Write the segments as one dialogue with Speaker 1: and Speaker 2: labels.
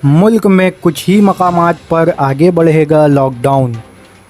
Speaker 1: मुल्क में कुछ ही मकामात पर आगे बढ़ेगा लॉकडाउन।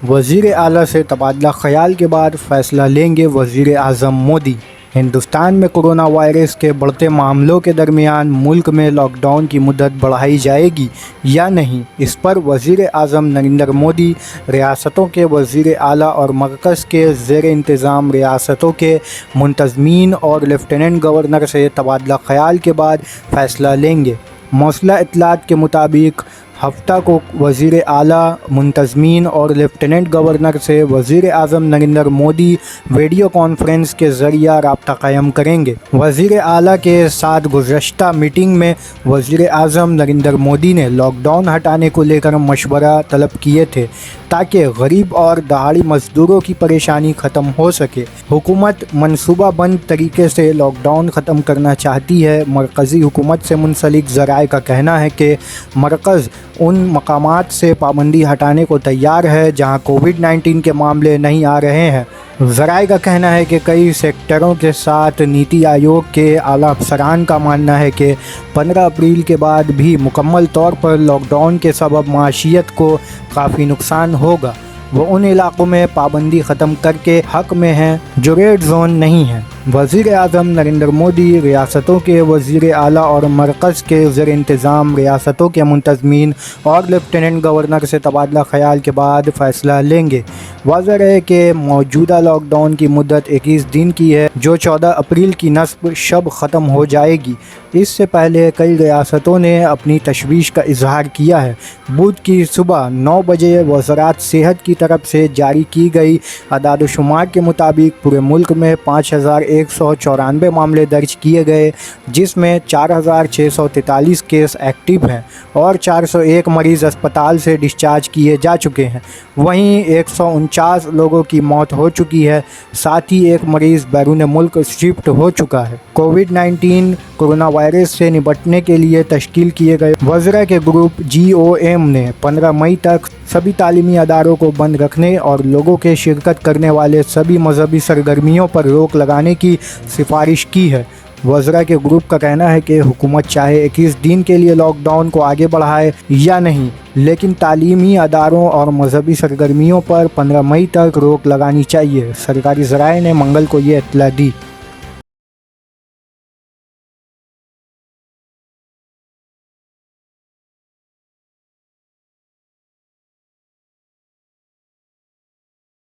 Speaker 1: वज़ीर आला से तबादला ख़याल के बाद फ़ैसला लेंगे वज़ीर आज़म मोदी। हिंदुस्तान में कोरोना वायरस के बढ़ते मामलों के दरमियान मुल्क में लॉकडाउन की मुद्दत बढ़ाई जाएगी या नहीं, इस पर वज़ीर आज़म नरेंद्र मोदी रियासतों के वज़ीर आला और मरकज़ के ज़ेर इंतज़ाम रियासतों के मुंतज़मीन और लेफ्टिनेंट गवर्नर से तबादला ख़याल के बाद फ़ैसला लेंगे। मौसला इत्तलात के मुताबिक हफ्ता को वज़ीर आला, मुंतज़मीन और लेफ्टिनेंट गवर्नर से वज़ीर आज़म नरेंद्र मोदी वीडियो कॉन्फ्रेंस के ज़रिए राब्ता कायम करेंगे। वज़ीर आला के साथ गुज़श्ता मीटिंग में वज़ीर आज़म नरेंद्र मोदी ने लॉकडाउन हटाने को लेकर मशवरा तलब किए थे ताकि गरीब और दहाड़ी मज़दूरों की परेशानी ख़त्म हो सके। हुकूमत मनसूबाबंद तरीके से लॉकडाउन ख़त्म करना चाहती है। मरकज़ी हुकूमत से मुंसलिक ज़राए का कहना है कि मरकज़ उन मकामात से पाबंदी हटाने को तैयार है जहां कोविड-19 के मामले नहीं आ रहे हैं। ज़राए का कहना है कि कई सेक्टरों के साथ नीति आयोग के आला अफसरान का मानना है कि 15 अप्रैल के बाद भी मुकम्मल तौर पर लॉकडाउन के सबब माशियत को काफ़ी नुकसान होगा। वो उन इलाक़ों में पाबंदी ख़त्म करके हक़ में हैं जो रेड जोन नहीं है। वज़ीर आज़म नरेंद्र मोदी रियासतों के वज़ीर आला और मरकज़ के ज़ेर इंतज़ाम रियासतों के मुंतज़मीन और लेफ्टिनेंट गवर्नर से तबादला ख़याल के बाद फ़ैसला लेंगे। वाज़ह है कि मौजूदा लॉकडाउन की मुद्दत 21 दिन की है जो 14 अप्रैल की नस्ब शब ख़त्म हो जाएगी। इससे पहले कई रियासतों ने अपनी तशवीश का इजहार किया है। बुध की सुबह 9 बजे वज़ारत सेहत की तरफ से जारी की गई अदाद-ओ-शुमार के मुताबिक पूरे मुल्क में 5194 मामले दर्ज किए गए, जिसमें 4643 केस एक्टिव हैं और 401 मरीज़ अस्पताल से डिस्चार्ज किए जा चुके हैं। वहीं 149 लोगों की मौत हो चुकी है, साथ ही एक मरीज़ बैरून मुल्क शिफ्ट हो चुका है। कोविड-19 कोरोना वायरस से निपटने के लिए तश्कील किए गए वज़रा के ग्रुप GOM ने 15 मई तक सभी तालीमी अदारों को बंद रखने और लोगों के शिरकत करने वाले सभी मजहबी सरगर्मियों पर रोक लगाने की सिफारिश की है। वज़रा के ग्रुप का कहना है कि हुकूमत चाहे 21 दिन के लिए लॉकडाउन को आगे बढ़ाए या नहीं, लेकिन तालीमी अदारों और मजहबी सरगर्मियों पर 15 मई तक रोक लगानी चाहिए। सरकारी ज़राए ने मंगल को ये इत्तला दी।